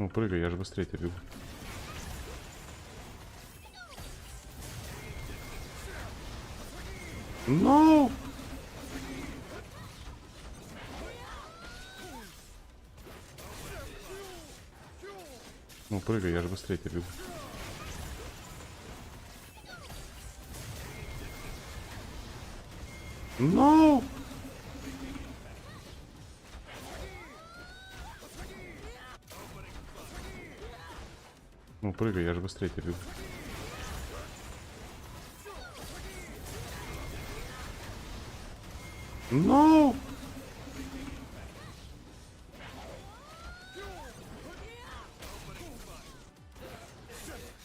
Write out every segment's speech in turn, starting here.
Ну, прыгай, я же быстрее тебя бегу. Ну! Ну, прыгай, я же быстрее тебя бегу. Ну! Ну, прыгай, я же быстрее тебя бегу. Ну!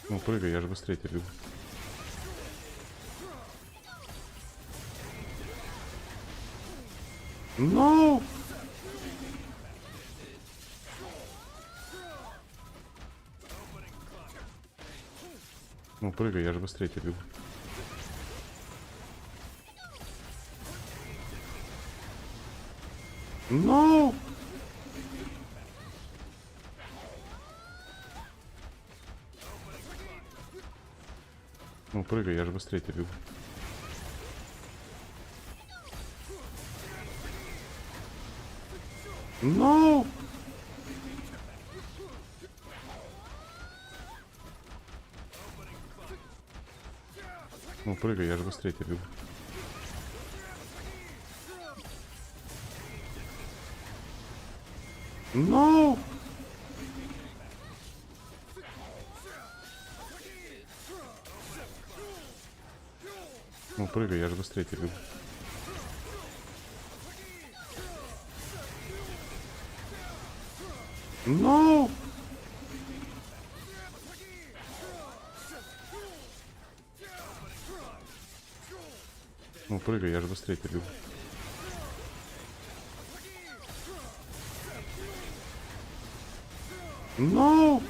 Ну, прыгай, я же быстрее тебя бегу. Ну! Ну, прыгай, я же быстрее тебя бегу. Ну! Ну, прыгай, я же быстрее тебя бегу. Ну! Ну, прыгай, я же быстрее тебя бегу. Ну! Ну, прыгай, я же быстрее тебя бегу. Ну! Ну, прыгай, я же быстрее тебя бегу. Ну!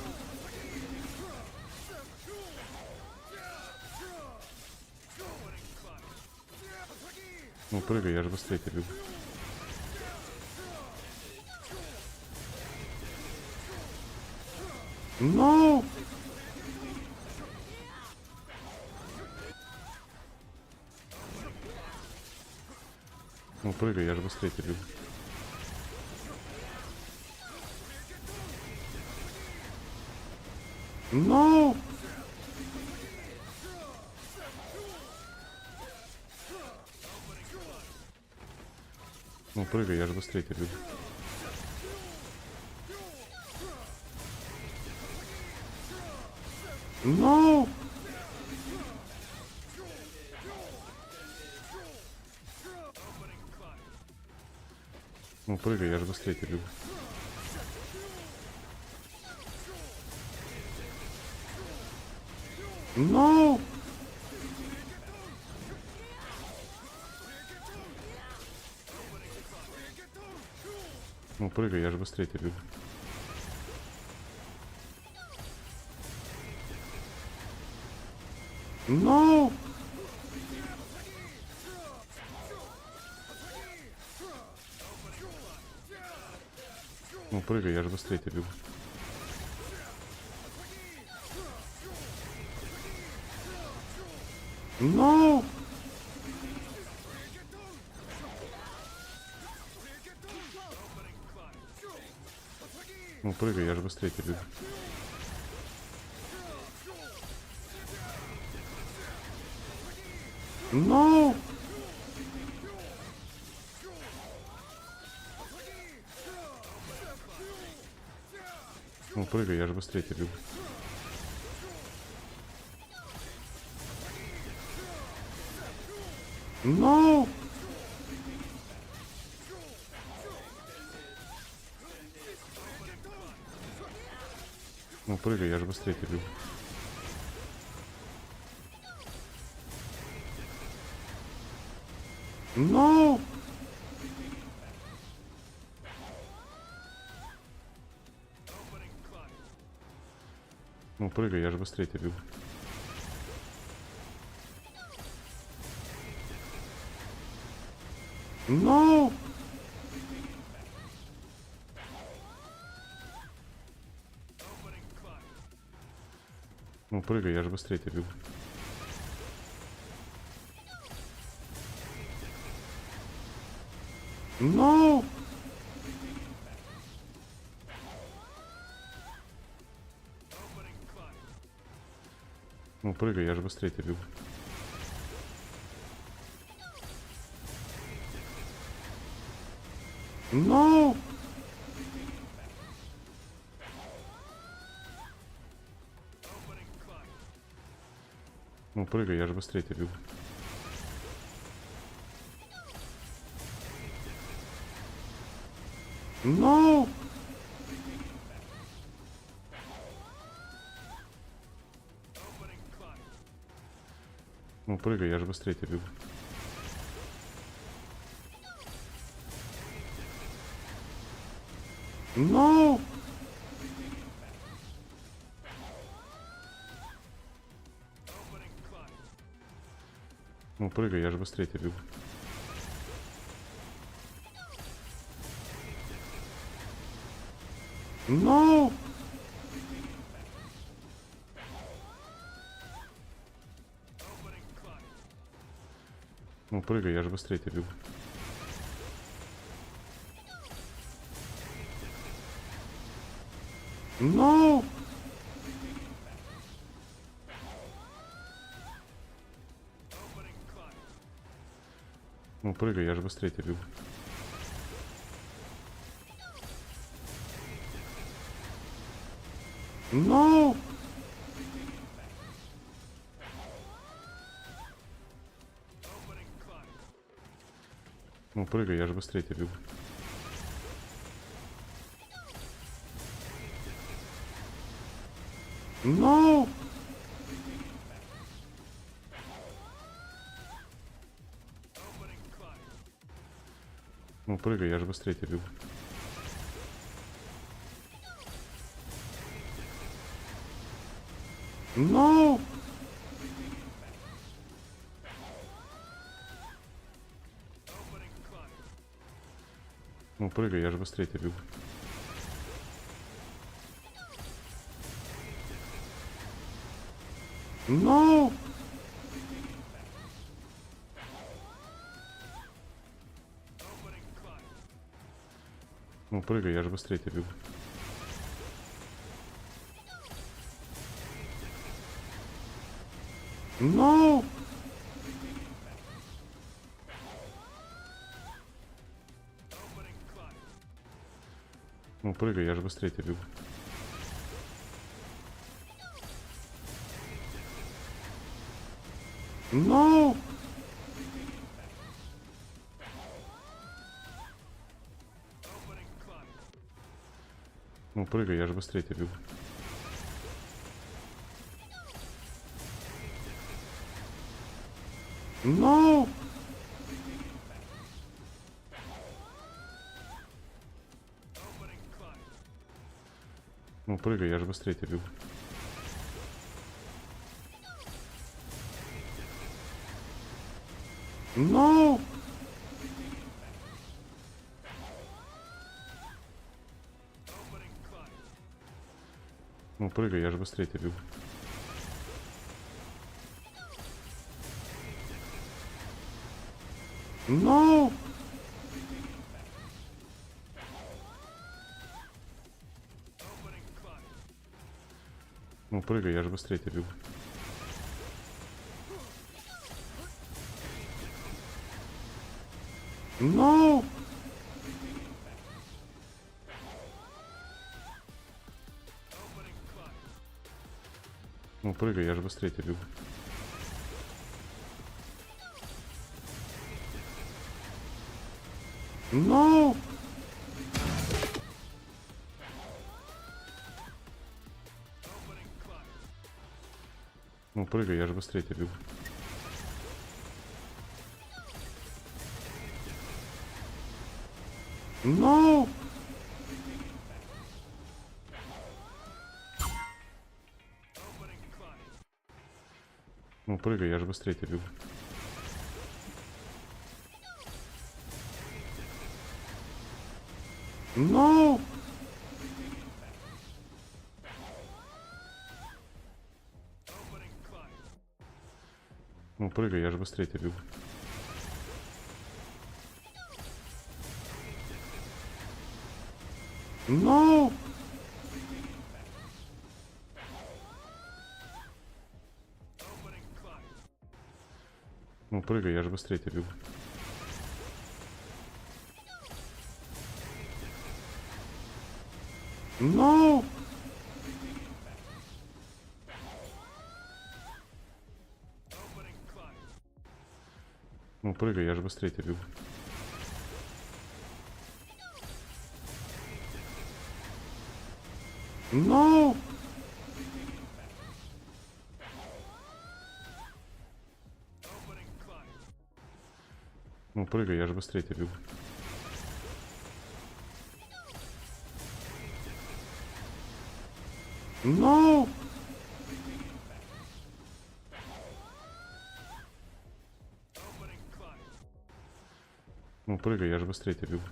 Ну, прыгай, я же быстрее тебя бегу. Ну! Ну, прыгай, я же быстрее тебя бегу. Ну! Ну, прыгай, я же быстрее тебя бегу. Ну! Ну, прыгай, я же быстрее тебя бегу. Ну! Ну, прыгай, я же быстрее тебя бегу. Ну! Ну, прыгай, я же быстрее тебя бегу. Ну! Ну, прыгай, я же быстрее тебя бегу. Ну! Ну, прыгай, я же быстрее тебя бегу. Ну! Ну, прыгай, я же быстрее тебя бегу. Ну! Ну, прыгай, я же быстрее тебя бегу. Ну! Ну, прыгай, я же быстрее тебя бегу. прыгай, я же быстрее тебя бегу. Ну! Ну, прыгай, я же быстрее тебя бегу. Ну! Ну, прыгай, я же быстрее тебя бегу. Ну! Ну, прыгай, я же быстрее тебя бегу. Ну! Ну, прыгай, я же быстрее тебя бегу. Ну! Ну, прыгай, я же быстрее тебя бегу. Ну! Ну, прыгай, я же быстрее тебя бегу. Ну! Ну, прыгай, я же быстрее тебя бегу. Ну! Ну, прыгай, я же быстрее тебя бегу. Ну! Ну, прыгай, я же быстрее тебя бегу. Ну! Ну, прыгай, я же быстрее тебя бегу. Ну! Ну, прыгай, я же быстрее тебя бегу. Ну! Ну, прыгай, я же быстрее тебя бегу. Ну! Ну, прыгай, я же быстрее тебя бегу. Ну! Ну, прыгай, я же быстрее тебя бегу. Ну! Ну, прыгай, я же быстрее тебя бегу. Ну! Ну, прыгай, я же быстрее тебя бегу. Ну! Ну, прыгай, я же быстрее тебя бегу. Ну! Ну, прыгай, я же быстрее тебя бегу. Ну! Ну, прыгай, я же быстрее тебя бегу. прыгай, я же быстрее тебя бегу. Ну! Ну, прыгай, я же быстрее тебя бегу. Ну! Ну, прыгай, я же быстрее тебя бегу. Ну! Ну, прыгай, я же быстрее тебя бегу. Ну! Ну, прыгай, я же быстрее тебя бегу.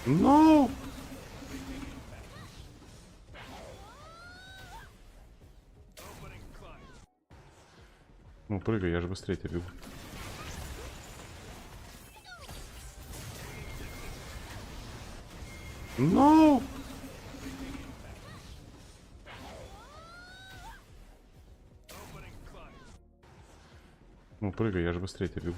Ну! Ну, прыгай, я же быстрее тебя бегу. Ну! Ну, прыгай, я же быстрее тебя бегу.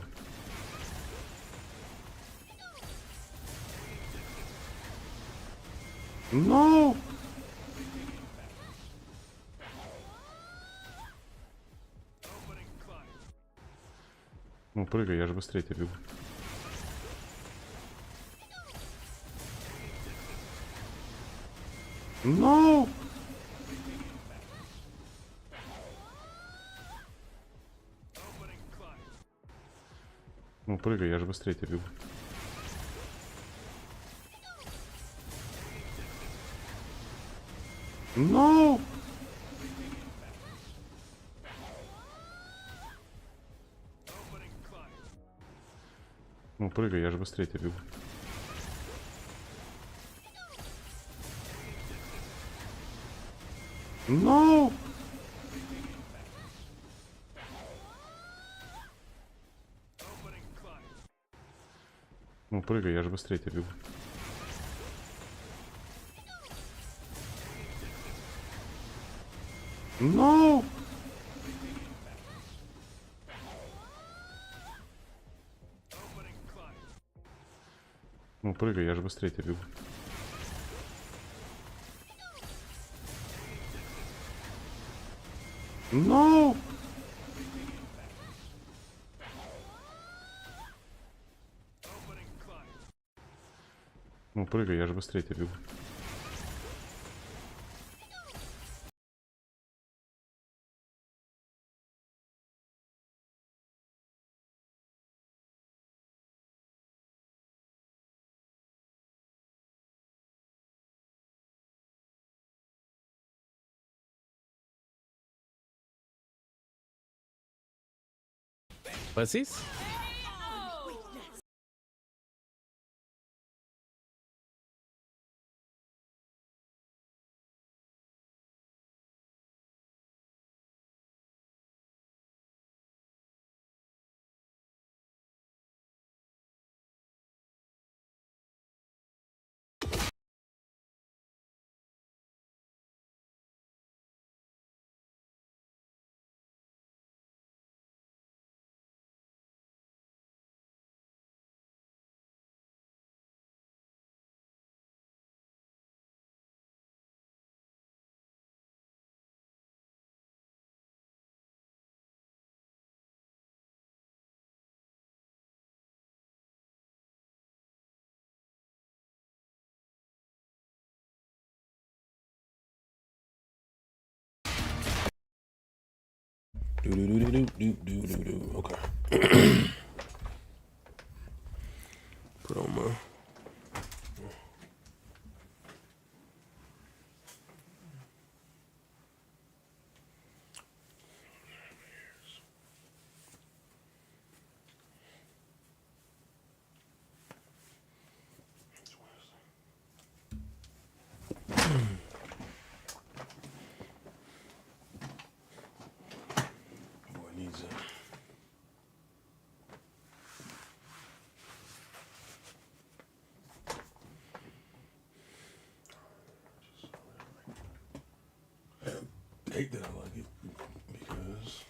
Ну! Ну, прыгай, я же быстрее тебя бегу. Ну! Ну, прыгай, я же быстрее тебя бегу. Ну! Ну, прыгай, я же быстрее тебя бегу. Ну! Ну, прыгай, я же быстрее тебя бегу. Ну! Ну, прыгай, я же быстрее тебя бегу. Ну! Ну, прыгай, я же быстрее тебя бегу. Pussies? Okay. Put on my. hate that I like it because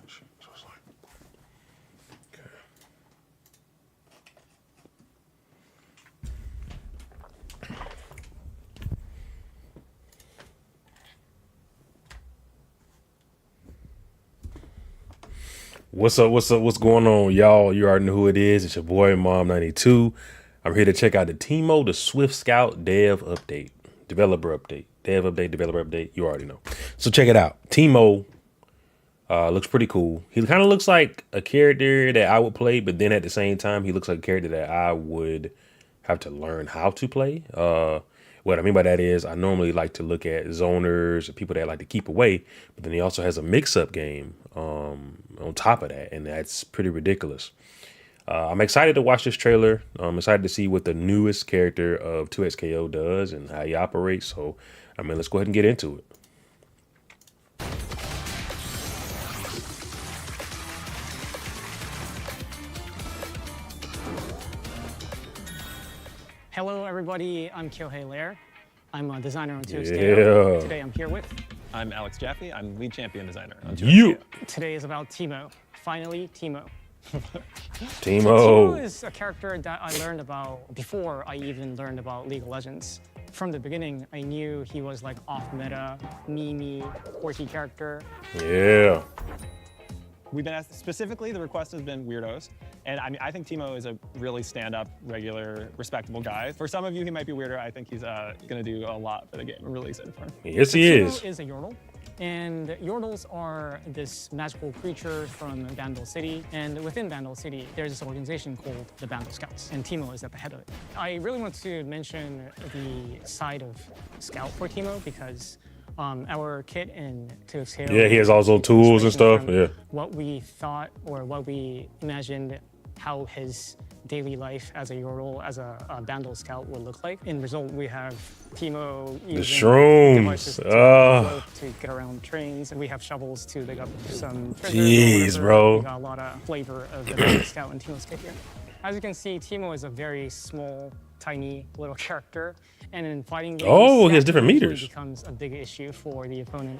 so it's like, okay. What's up? What's up? What's going on, y'all? You already know who it is. It's your boy Mom92. I'm here to check out the Teemo, the Swift Scout dev update, developer update, dev update, developer update. You already know. So check it out. Teemo looks pretty cool. He kind of looks like a character that I would play, but then at the same time, he looks like a character that I would have to learn how to play. What I mean by that is I normally like to look at zoners or people that like to keep away, but then he also has a mix-up game on top of that, and that's pretty ridiculous. I'm excited to watch this trailer. I'm excited to see what the newest character of 2XKO does and how he operates. So, I mean, let's go ahead and get into it. Hello, everybody. I'm Kyohei Lair. I'm a designer on 2XKO. Today I'm here with... I'm Alex Jaffe. I'm lead champion designer on 2XKO. You. Today is about Teemo. Finally, Teemo. Teemo. Teemo is a character that I learned about before I even learned about League of Legends. From the beginning, I knew he was like off-meta, meme-y, quirky character. Yeah. We've been asked, specifically, the request has been weirdos. And I mean, I think Teemo is a really stand-up, regular, respectable guy. For some of you, he might be weirder. I think he's gonna do a lot for the game. I'm really excited for him. Yes, he is. Teemo is a Yordle. And Yordles are this magical creature from Vandal City. And within Vandal City, there's this organization called the Vandal Scouts. And Teemo is at the head of it. I really want to mention the side of Scout for Teemo because our kit in 2XKO. Yeah, he has all those tools and stuff. Yeah. What we thought or what we imagined how his daily life as a Yordle, as a Vandal Scout would look like. In result, we have Teemo using the shrooms to get around trains, and we have shovels to dig up some treasure. Jeez, bro. We got a lot of flavor of the Vandal Scout and Teemo's kit here. As you can see, Teemo is a very small, tiny little character. And in fighting games, he has different meters. Becomes a big issue for the opponent.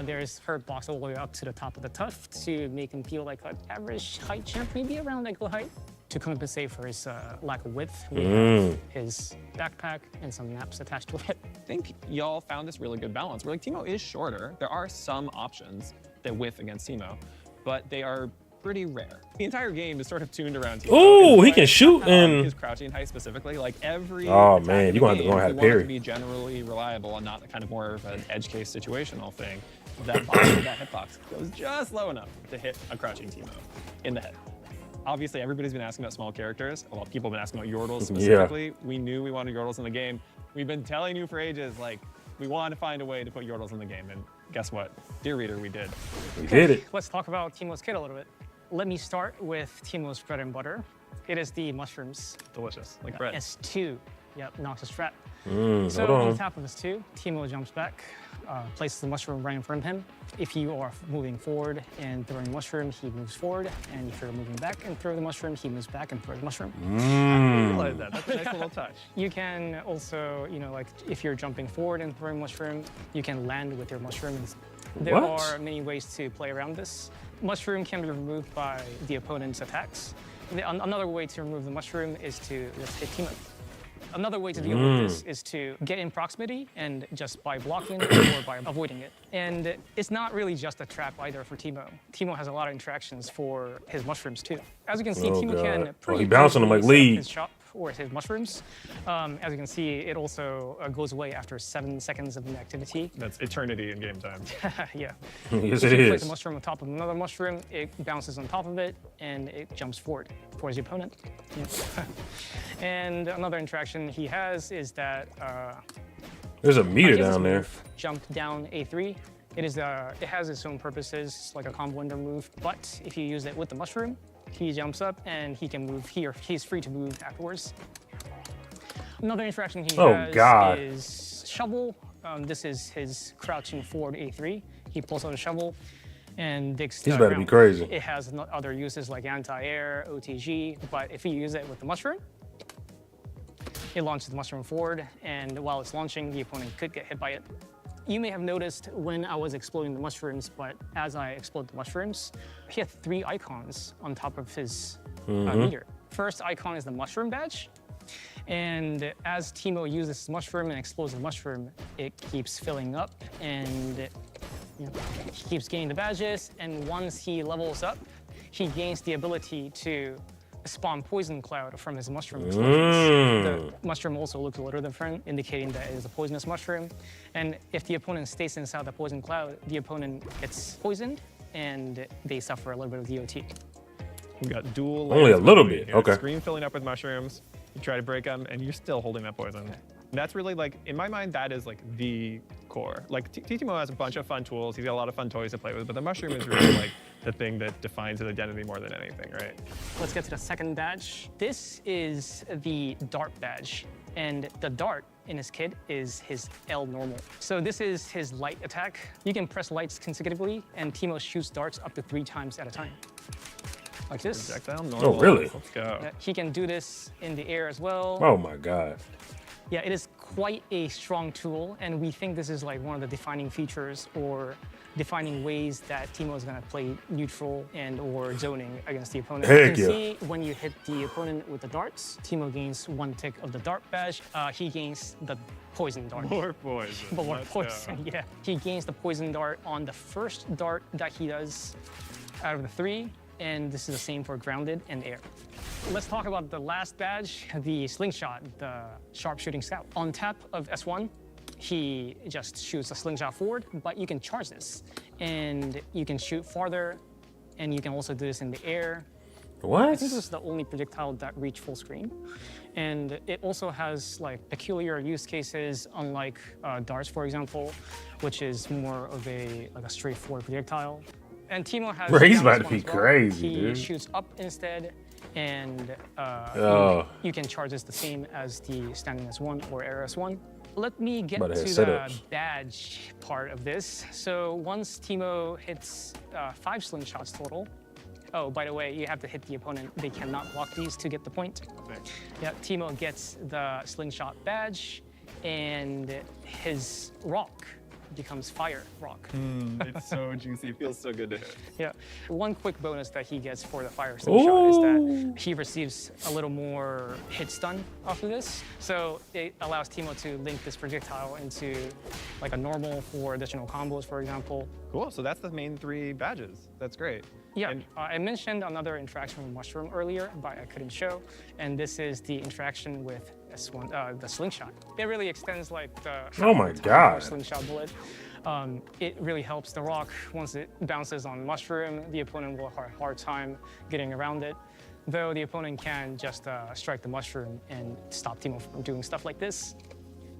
There's hurt blocks all the way up to the top of the tuft to make him feel like an average height champ, maybe around equal height. To compensate for his lack of width, we have his backpack and some naps attached to it. I think y'all found this really good balance. We're like, Teemo is shorter. There are some options that whiff against Teemo, but they are pretty rare. The entire game is sort of tuned around Teemo. Oh, he can shoot and his crouching height specifically. Like every oh man, you're gonna have to learn how to parry. To be generally reliable and not kind of more of an edge case situational thing. That bottom, that hitbox goes just low enough to hit a crouching Teemo in the head. Obviously, everybody's been asking about small characters. A lot of people have been asking about Yordles specifically. Yeah. We knew we wanted Yordles in the game. We've been telling you for ages, like, we wanted to find a way to put Yordles in the game. And guess what? Dear reader, we did. We did it. Let's talk about Teemo's kit a little bit. Let me start with Teemo's bread and butter. It is the mushrooms. Delicious, like bread. S2. Yep, knocks us flat. So on the top of S2, Teemo jumps back, places the mushroom right in front of him. If you are moving forward and throwing the mushroom, he moves forward. And if you're moving back and throw the mushroom, he moves back and throws the mushroom. I realize that. That's a nice little touch. You can also, you know, like if you're jumping forward and throwing mushroom, you can land with your mushroom. There are many ways to play around this. Mushroom can be removed by the opponent's attacks. Another way to remove the mushroom is to just hit Teemo. Another way to deal with this is to get in proximity and just by blocking or by avoiding it. And it's not really just a trap either for Teemo. Teemo has a lot of interactions for his mushrooms too. As you can see, Teemo can he bouncing them like lead. His shop or his mushrooms. As you can see, it also goes away after 7 seconds of inactivity. That's eternity in game time. Yeah. Yes, if it you is. place a mushroom on top of another mushroom, it bounces on top of it, and it jumps forward towards the opponent. Yeah. And another interaction he has is that there's a meter down there. Jump down A3. It has its own purposes, like a combo ender move, but if you use it with the mushroom, he jumps up and he can move here. He's free to move afterwards. Another interaction he has is shovel. This is his crouching forward A3. He pulls out a shovel and digs He's about to be crazy. It has other uses like anti-air, OTG, but if you use it with the mushroom, it launches the mushroom forward, and while it's launching, the opponent could get hit by it. You may have noticed when I was exploding the mushrooms, but as I explode the mushrooms, he had 3 icons on top of his meter. First icon is the mushroom badge, and as Teemo uses this mushroom and explodes the mushroom, it keeps filling up, and he keeps gaining the badges, and once he levels up, he gains the ability to spawn poison cloud from his mushroom explosions. The mushroom also looks a little different, indicating that it is a poisonous mushroom. And if the opponent stays inside the poison cloud, the opponent gets poisoned and they suffer a little bit of DOT. We got dual. Only a little bit. You Okay. Screen filling up with mushrooms. You try to break them, and you're still holding that poison. That's really like, in my mind, that is like the core. Like Teemo has a bunch of fun tools. He's got a lot of fun toys to play with, but the mushroom is really like the thing that defines his identity more than anything, right? Let's get to the second badge. This is the dart badge, and the dart in his kit is his L normal. So this is his light attack. You can press lights consecutively, and Teemo shoots darts up to 3 times at a time. Like this. Projectile, normal. Oh, really? Let's go. Yeah, he can do this in the air as well. Oh my God. Yeah, it is quite a strong tool, and we think this is like one of the defining features or defining ways that Teemo is going to play neutral and or zoning against the opponent. Heck you can yeah. see when you hit the opponent with the darts, Teemo gains 1 tick of the dart badge. He gains the poison dart. More poison. More Let's poison, go. yeah. He gains the poison dart on the first dart that he does out of the 3, and this is the same for grounded and air. Let's talk about the last badge, the slingshot, the sharpshooting scout. On tap of S1, he just shoots a slingshot forward, but you can charge this, and you can shoot farther, and you can also do this in the air. What? I think this is the only projectile that reach full screen. And it also has like peculiar use cases, unlike darts, for example, which is more of a straightforward projectile. And Teemo has. Bro, he's down about this to be one as well. crazy, He dude. shoots up instead, and you can charge this the same as the standing S1 or air S1. Let me get About to to hit the setups. badge part of this. So once Teemo hits 5 slingshots total. Oh, by the way, you have to hit the opponent. They cannot block these to get the point. Yeah, Teemo gets the slingshot badge, and his rock becomes fire rock. It's so juicy. It feels so good to hit. Yeah. One quick bonus that he gets for the fire slingshot is that he receives a little more hit stun off of this. So it allows Teemo to link this projectile into like a normal for additional combos, for example. Cool. So that's the main 3 badges. That's great. Yeah, And I mentioned another interaction with Mushroom earlier, but I couldn't show. And this is the interaction with S1, the slingshot. It really extends like the Oh my time for God. a slingshot bullet. It really helps the rock. Once it bounces on Mushroom, the opponent will have a hard time getting around it. Though the opponent can just strike the Mushroom and stop Teemo from doing stuff like this.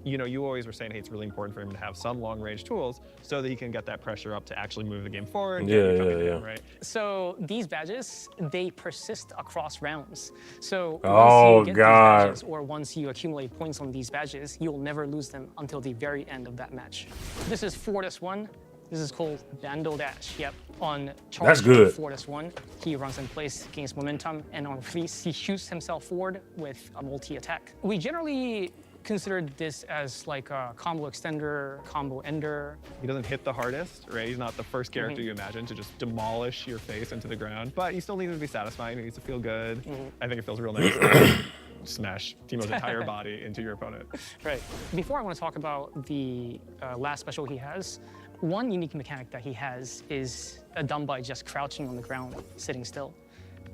you know, you always were saying, hey, it's really important for him to have some long-range tools so that he can get that pressure up to actually move the game forward. Yeah. Right? So these badges, they persist across rounds. So once Oh, you get God. these badges, or once you accumulate points on these badges, you'll never lose them until the very end of that match. This is Forward S1. This is called Bando Dash. Yep. On charge That's good. Forward S1, he runs in place, gains momentum, and on release, he shoots himself forward with a multi-attack. We generally consider this as like a combo extender, combo ender. He doesn't hit the hardest, right? He's not the first character you imagine to just demolish your face into the ground, but you still need him to be satisfying. He needs to feel good. I think it feels real nice to smash Teemo's entire body into your opponent. Right. Before I want to talk about the last special he has, one unique mechanic that he has is done by just crouching on the ground, sitting still.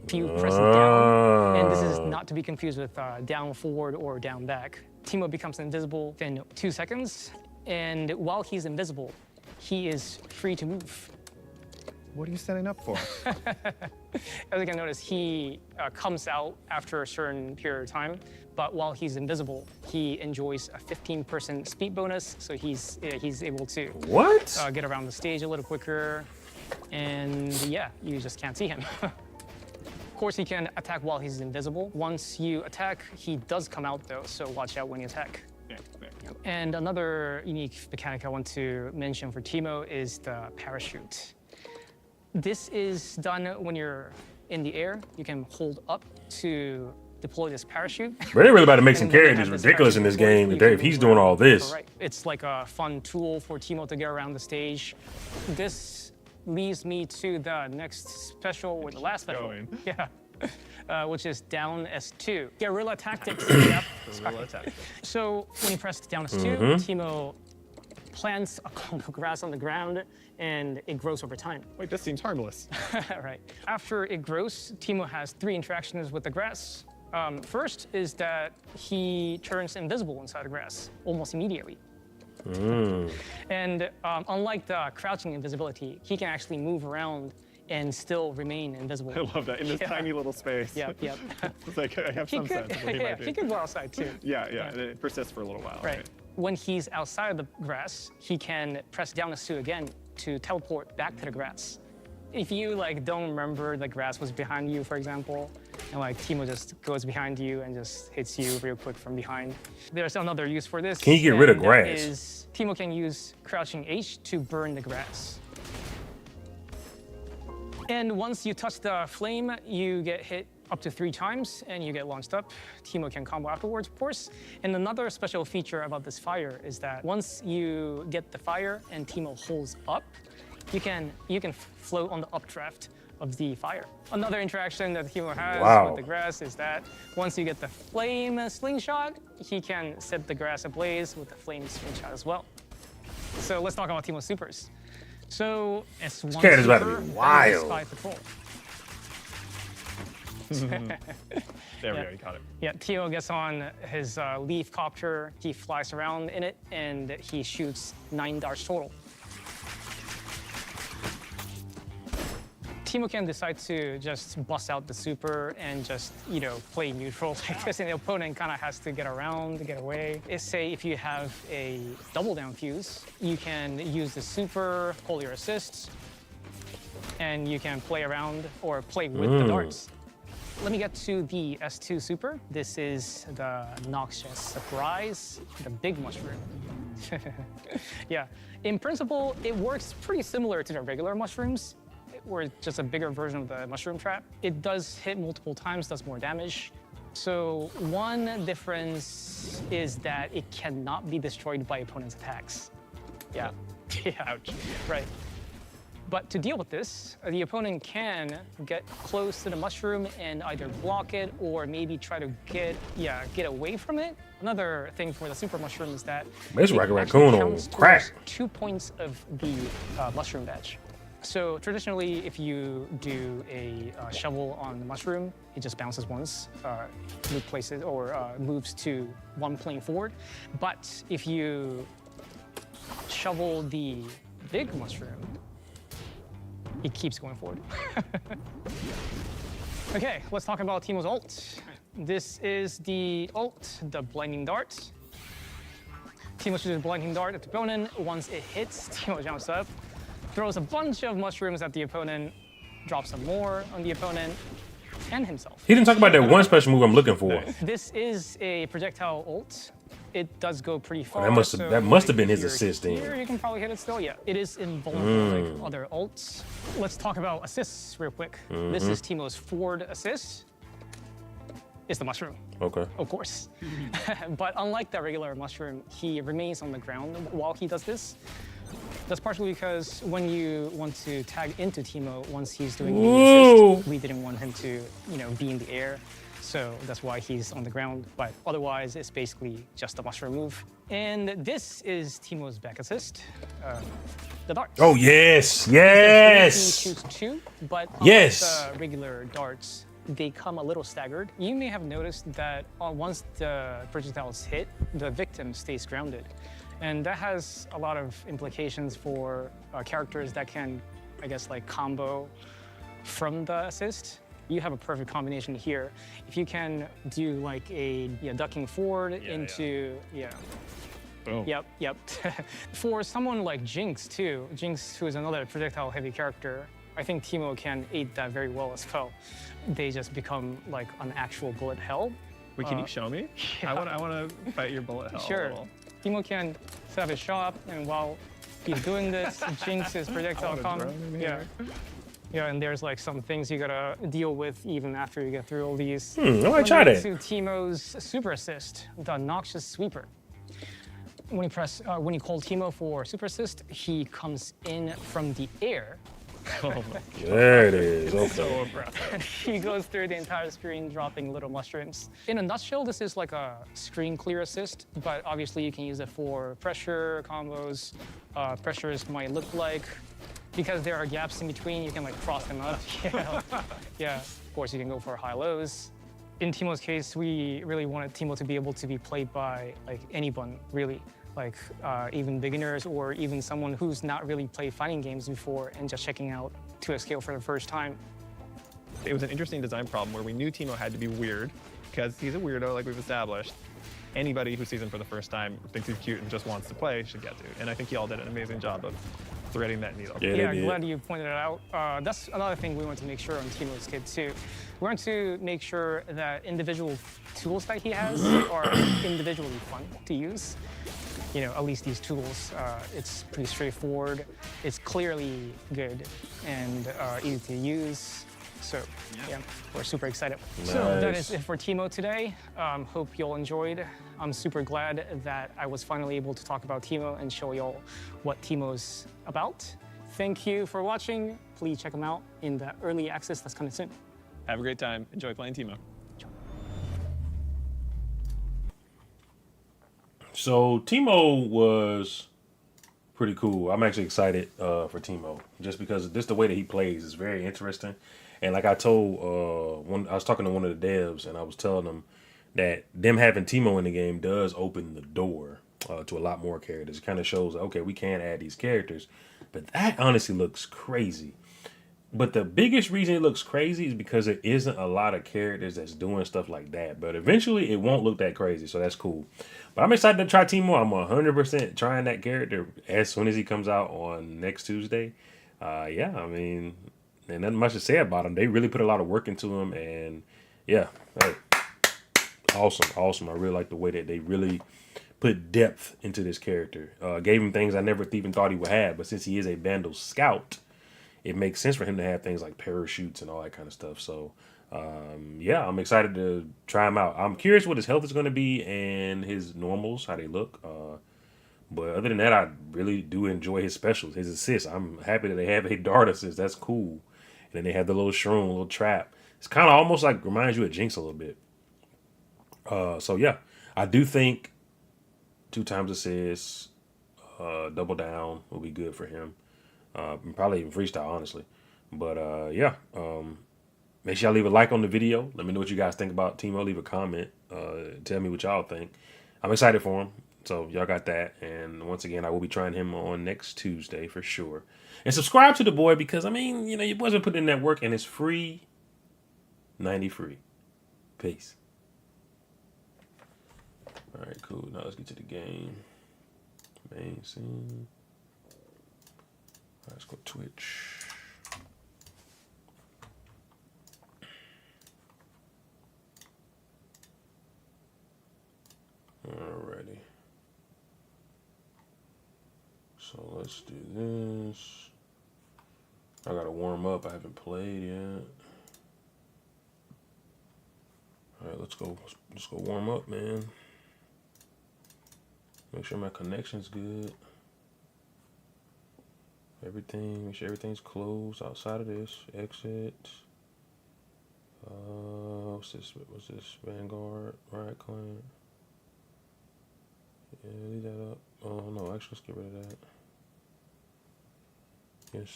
If you press it down, and this is not to be confused with down forward or down back, Teemo becomes invisible in 2 seconds, and while he's invisible, he is free to move. What are you setting up for? As you can notice, he comes out after a certain period of time, but while he's invisible, he enjoys a 15% speed bonus, so he's able to What? get around the stage a little quicker, and yeah, you just can't see him. Of course, he can attack while he's invisible. Once you attack, he does come out though, so watch out when you attack. Yeah. And another unique mechanic I want to mention for Teemo is the parachute. This is done when you're in the air. You can hold up to deploy this parachute. But they're really about to make some And when you characters have this ridiculous in this parachute game. deployed, you If can he's move doing all around. this. Right. It's like a fun tool for Teemo to get around the stage. This leads me to the next special, or the last special. Going. Yeah. Which is down S2. Guerrilla tactics. Yep. Guerrilla attack. So when you press down S2, Teemo plants a cone of grass on the ground, and it grows over time. Wait, this seems harmless. Right. After it grows, Teemo has 3 interactions with the grass. First is that he turns invisible inside the grass almost immediately. And unlike the crouching invisibility, he can actually move around and still remain invisible. I love that in this Yeah. tiny little space. Yep, yep. It's like I have He some could, sense of what he yeah, might be. he could go outside too. Yeah, and it persists for a little while. Right. When he's outside of the grass, he can press down S2 again to teleport back to the grass. If you don't remember the grass was behind you, for example, and Teemo just goes behind you and just hits you real quick from behind. There's another use for this. Can you get rid of and that grass? is Teemo can use crouching H to burn the grass. And once you touch the flame, you get hit up to 3 times and you get launched up. Teemo can combo afterwards, of course. And another special feature about this fire is that once you get the fire and Teemo holds up, you can float on the updraft of the fire. Another interaction that Teemo has Wow. with the grass is that once you get the flame slingshot, he can set the grass ablaze with the flame slingshot as well. So let's talk about Teemo's supers. So S1 character's about to super, be that is wild. Spy Patrol. There we go, you caught it. Yeah, Teemo gets on his leaf copter, he flies around in it, and he shoots 9 darts total. Teemo can decide to just bust out the super and just, play neutral like this, and the opponent kind of has to get around, to get away. Say if you have a double down fuse, you can use the super, pull your assists, and you can play around or play with the darts. Let me get to the S2 super. This is the Noxious Surprise, the big mushroom. Yeah, in principle, it works pretty similar to the regular mushrooms, or just a bigger version of the mushroom trap. It does hit multiple times, does more damage. So one difference is that it cannot be destroyed by opponent's attacks. Yeah. Yeah. Ouch. Right. But to deal with this, the opponent can get close to the mushroom and either block it or maybe try to get away from it. Another thing for the super mushroom is that It's it like a actually raccoon on counts crack. towards 2 points of the mushroom badge. So traditionally, if you do a shovel on the mushroom, it just bounces once, replaces or moves to 1 plane forward. But if you shovel the big mushroom, it keeps going forward. Okay, let's talk about Teemo's ult. This is the ult, the Blinding Dart. Teemo shoots a Blinding Dart at the opponent. Once it hits, Teemo jumps up, throws a bunch of mushrooms at the opponent, drops some more on the opponent, and himself. He didn't talk about that one special move I'm looking for. This is a projectile ult. It does go pretty far. that must have been his if you're assist then. Here, you can probably hit it still. Yeah, it is invulnerable like other ults. Let's talk about assists real quick. This is Teemo's forward assist. It's the mushroom, Okay. of course. But unlike the regular mushroom, he remains on the ground while he does this. That's partially because when you want to tag into Teemo once he's doing the assist, we didn't want him to, be in the air. So that's why he's on the ground. But otherwise, it's basically just a mushroom move. And this is Teemo's back assist, the darts. Oh, yes. He Yes. shoots 2, but Yes. unlike the regular darts, they come a little staggered. You may have noticed that once the projectiles hit, the victim stays grounded. And that has a lot of implications for characters that can I guess, like combo from the assist, you have a perfect combination here. If you can do like a ducking forward into, Boom. Yep. For someone like Jinx too, Jinx who is another projectile heavy character, I think Teemo can aid that very well as well. They just become like an actual bullet hell. Wait, can you show me? yeah. I want to fight your bullet hell. Sure. A little. Teemo can set up his shop, and while he's doing this, Jinx is projectile combo. Yeah, and there's like some things you gotta deal with even after you get through all these. I might try that. To Teemo's super assist, the Noxious Sweeper. When you call Teemo for super assist, he comes in from the air. Oh my There it is. Okay. So impressive. And he goes through the entire screen dropping little mushrooms. In a nutshell, this is like a screen clear assist, but obviously you can use it for pressure combos. Pressures might look like, because there are gaps in between, you can like cross them up. Yeah, of course you can go for high lows. In Teemo's case, we really wanted Teemo to be able to be played by like anyone, really. Like even beginners or even someone who's not really played fighting games before and just checking out 2XKO for the first time. It was an interesting design problem where we knew Teemo had to be weird because he's a weirdo, like we've established. Anybody who sees him for the first time, thinks he's cute and just wants to play should get to. And I think y'all did an amazing job of threading that needle. Yeah, I'm glad you pointed it out. That's another thing we want to make sure on Teemo's kit too. We want to make sure that individual tools that he has are individually fun to use. You know, at least these tools, it's pretty straightforward. It's clearly good and easy to use. So yeah, we're super excited. Nice. So that is it for Teemo today. Hope you all enjoyed. I'm super glad that I was finally able to talk about Teemo and show y'all what Teemo's about. Thank you for watching. Please check them out in the early access that's coming soon. Have a great time. Enjoy playing Teemo. So Teemo was pretty cool. I'm actually excited for Teemo just because this the way that he plays is very interesting. And like I told when I was talking to one of the devs and I was telling them that them having Teemo in the game does open the door to a lot more characters. It kind of shows, okay, we can add these characters, but that honestly looks crazy. But the biggest reason it looks crazy is because there isn't a lot of characters that's doing stuff like that. But eventually it won't look that crazy, so that's cool. But I'm excited to try Teemo. I'm 100% trying that character as soon as he comes out on next Tuesday. Yeah, I mean, and nothing much to say about him. They really put a lot of work into him, and yeah, hey, awesome. I really like the way that they really put depth into this character. Gave him things I never even thought he would have, but since he is a Vandal Scout, it makes sense for him to have things like parachutes and all that kind of stuff. So, yeah, I'm excited to try him out. I'm curious what his health is going to be and his normals, how they look. But other than that, I really do enjoy his specials, his assists. I'm happy that they have a dart assist. That's cool. And then they have the little shroom, little trap. It's kind of almost like reminds you of Jinx a little bit. So, yeah, I do think 2 times assists, double down will be good for him. Probably even freestyle, honestly. But yeah, make sure y'all leave a like on the video. Let me know what you guys think about Teemo. Leave a comment. Tell me what y'all think. I'm excited for him. So y'all got that. And once again, I will be trying him on next Tuesday for sure. And subscribe to the boy because, I mean, you know, your boys are putting in that work and it's free. 90 free. Peace. All right, cool. Now let's get to the game. Main scene. Let's go Twitch. Alrighty. So let's do this. I gotta warm up. I haven't played yet. Alright, let's go. Let's go warm up, man. Make sure my connection's good. Everything, make sure everything's closed outside of this. Exit. What's this? What's this? Vanguard, right client. Yeah, leave that up. Oh no, actually, let's get rid of that. Yes.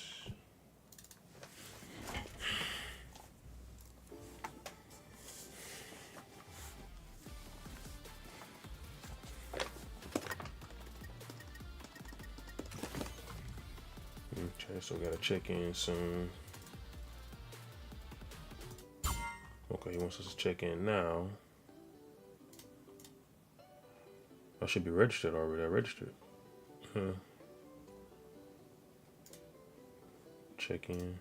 Okay, so we gotta check in soon. Okay, he wants us to check in now. I should be registered already. I registered. Check in.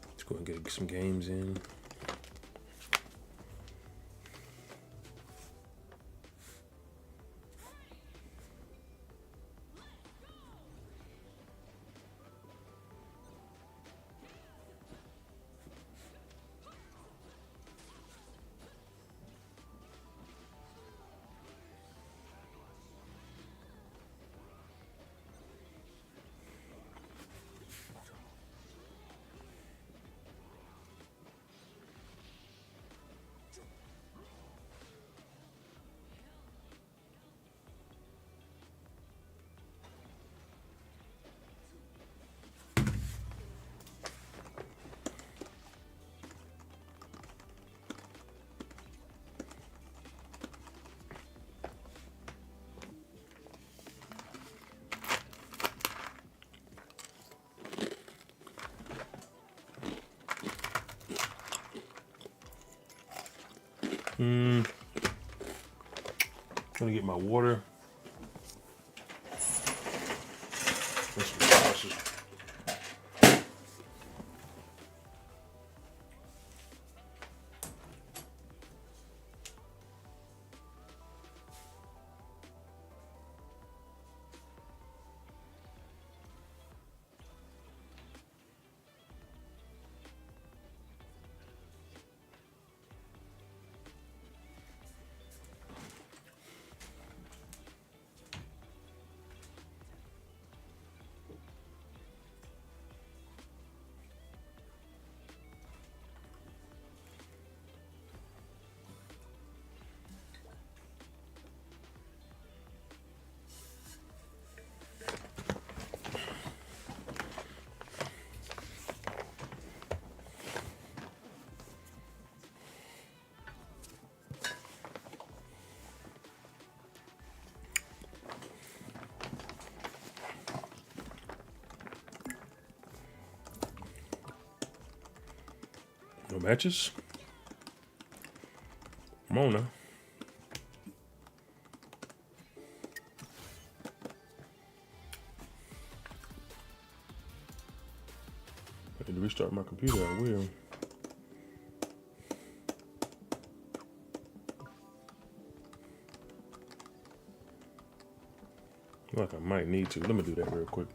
Let's go and get some games in. Gonna get my water. That's some sauces. No matches? Come on now. I need to restart my computer. I will. Like I might need to. Let me do that real quick.